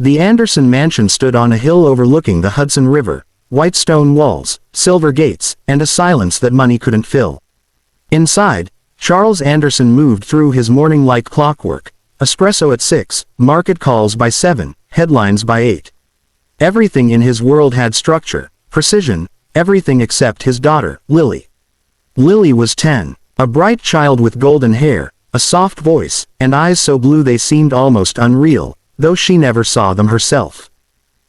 The Anderson mansion stood on a hill overlooking the Hudson River, white stone walls, silver gates, and a silence that money couldn't fill. Inside, Charles Anderson moved through his morning like clockwork, espresso at 6, market calls by 7, headlines by 8. Everything in his world had structure, precision, everything except his daughter, Lily. Lily was 10, a bright child with golden hair, a soft voice, and eyes so blue they seemed almost unreal, though she never saw them herself.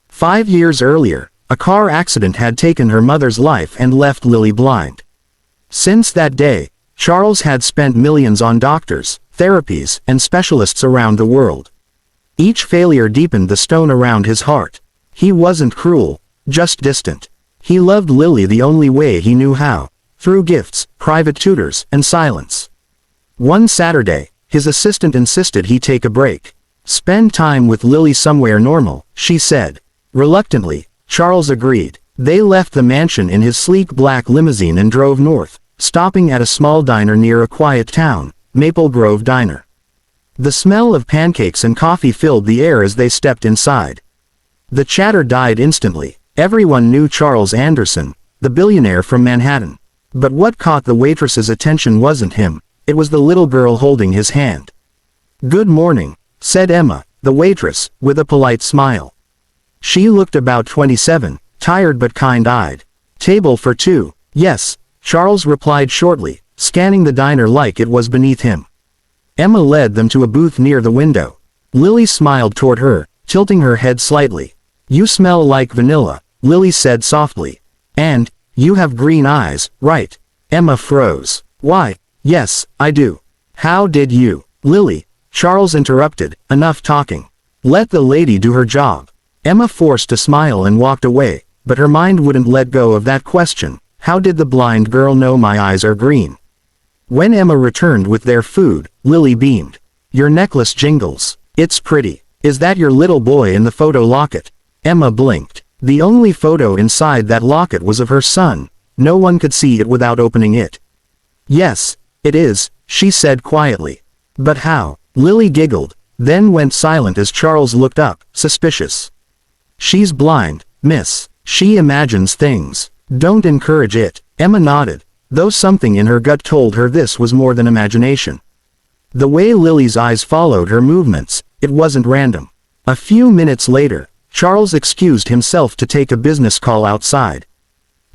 5 years earlier, a car accident had taken her mother's life and left Lily blind. Since that day, Charles had spent millions on doctors, therapies, and specialists around the world. Each failure deepened the stone around his heart. He wasn't cruel, just distant. He loved Lily the only way he knew how, through gifts, private tutors, and silence. One Saturday, his assistant insisted he take a break. "Spend time with Lily somewhere normal," she said. Reluctantly, Charles agreed. They left the mansion in his sleek black limousine and drove north, stopping at a small diner near a quiet town, Maple Grove Diner. The smell of pancakes and coffee filled the air as they stepped inside. The chatter died instantly. Everyone knew Charles Anderson, the billionaire from Manhattan. But what caught the waitress's attention wasn't him, it was the little girl holding his hand. "Good morning," said Emma, the waitress, with a polite smile. She looked about 27, tired but kind-eyed. "Table for two." "Yes," Charles replied shortly, scanning the diner like it was beneath him. Emma led them to a booth near the window. Lily smiled toward her, tilting her head slightly. "You smell like vanilla," Lily said softly. "And, you have green eyes, right?" Emma froze. "Why, yes, I do." "How did you?" "Lily," Charles interrupted, "enough talking. Let the lady do her job." Emma forced a smile and walked away, but her mind wouldn't let go of that question. How did the blind girl know my eyes are green? When Emma returned with their food, Lily beamed. "Your necklace jingles. It's pretty. Is that your little boy in the photo locket?" Emma blinked. The only photo inside that locket was of her son. No one could see it without opening it. "Yes, it is," she said quietly. "But how?" Lily giggled, then went silent as Charles looked up, suspicious. "She's blind, miss. She imagines things. Don't encourage it." Emma nodded, though something in her gut told her this was more than imagination. The way Lily's eyes followed her movements, it wasn't random. A few minutes later, Charles excused himself to take a business call outside.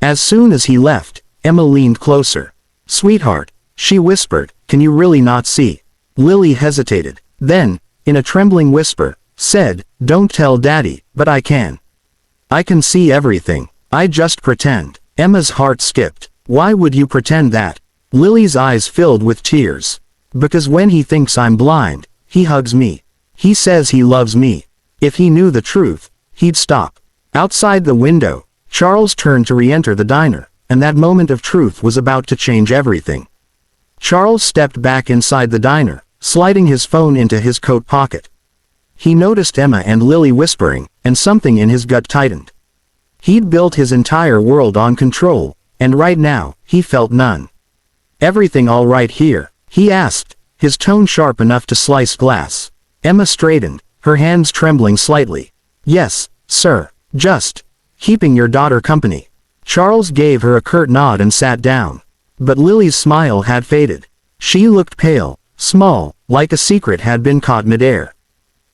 As soon as he left, Emma leaned closer. "Sweetheart," she whispered, "can you really not see?" Lily hesitated, then, in a trembling whisper, said, "Don't tell Daddy, but I can. I can see everything. I just pretend." Emma's heart skipped. "Why would you pretend that?" Lily's eyes filled with tears. "Because when he thinks I'm blind, he hugs me. He says he loves me. If he knew the truth, he'd stop." Outside the window, Charles turned to re-enter the diner, and that moment of truth was about to change everything. Charles stepped back inside the diner, sliding his phone into his coat pocket. He noticed Emma and Lily whispering, and something in his gut tightened. He'd built his entire world on control, and right now, he felt none. "Everything all right here?" he asked, his tone sharp enough to slice glass. Emma straightened, her hands trembling slightly. "Yes, sir. Just keeping your daughter company." Charles gave her a curt nod and sat down. But Lily's smile had faded. She looked pale, small, like a secret had been caught midair.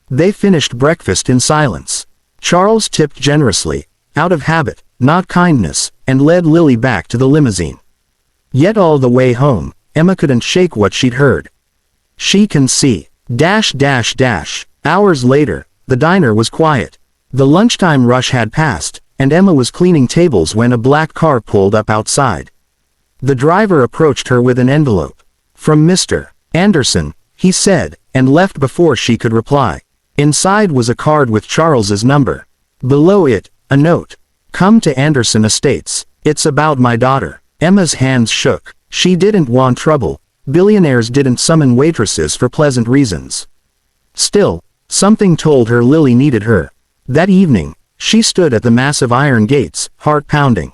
They finished breakfast in silence. Charles tipped generously, out of habit, not kindness, and led Lily back to the limousine. Yet all the way home, Emma couldn't shake what she'd heard. "She can see. Hours later, the diner was quiet. The lunchtime rush had passed, and Emma was cleaning tables when a black car pulled up outside. The driver approached her with an envelope. "From Mr. Anderson," he said, and left before she could reply. Inside was a card with Charles's number. Below it, a note. "Come to Anderson Estates. It's about my daughter." Emma's hands shook. She didn't want trouble. Billionaires didn't summon waitresses for pleasant reasons. Still, something told her Lily needed her. That evening, she stood at the massive iron gates, heart pounding.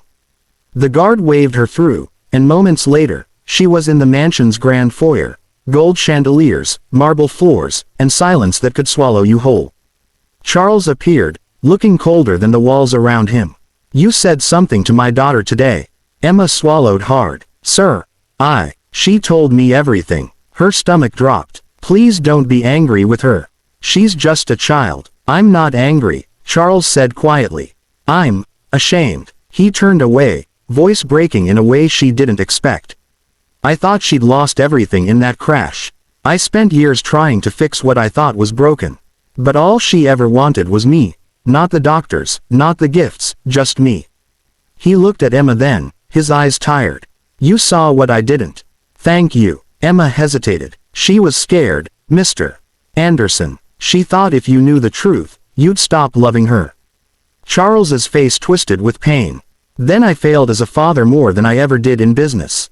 The guard waved her through, and moments later, she was in the mansion's grand foyer, gold chandeliers, marble floors, and silence that could swallow you whole. Charles appeared, looking colder than the walls around him. "You said something to my daughter today." Emma swallowed hard. "Sir, she told me everything." Her stomach dropped. "Please don't be angry with her. She's just a child." "I'm not angry," Charles said quietly. "I'm ashamed." He turned away, voice breaking in a way she didn't expect. "I thought she'd lost everything in that crash. I spent years trying to fix what I thought was broken. But all she ever wanted was me. Not the doctors, not the gifts, just me." He looked at Emma then, his eyes tired. "You saw what I didn't." "Thank you." Emma hesitated. She was scared. "Mr. Anderson." She thought if you knew the truth, you'd stop loving her. Charles's face twisted with pain. "Then I failed as a father more than I ever did in business."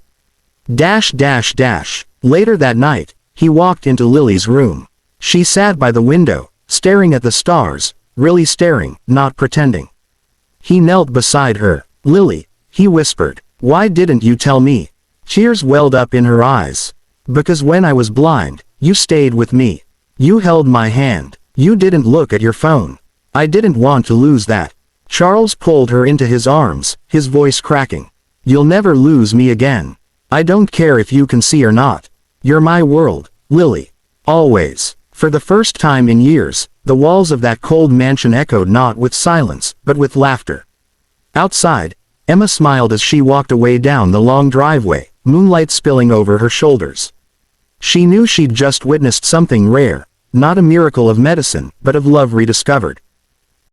Later that night, he walked into Lily's room. She sat by the window, staring at the stars, really staring, not pretending. He knelt beside her. "Lily," he whispered, "why didn't you tell me?" Tears welled up in her eyes. "Because when I was blind, you stayed with me. You held my hand. You didn't look at your phone. I didn't want to lose that." Charles pulled her into his arms, his voice cracking. "You'll never lose me again. I don't care if you can see or not. You're my world, Lily. Always." For the first time in years, the walls of that cold mansion echoed not with silence, but with laughter. Outside, Emma smiled as she walked away down the long driveway, moonlight spilling over her shoulders. She knew she'd just witnessed something rare, not a miracle of medicine, but of love rediscovered.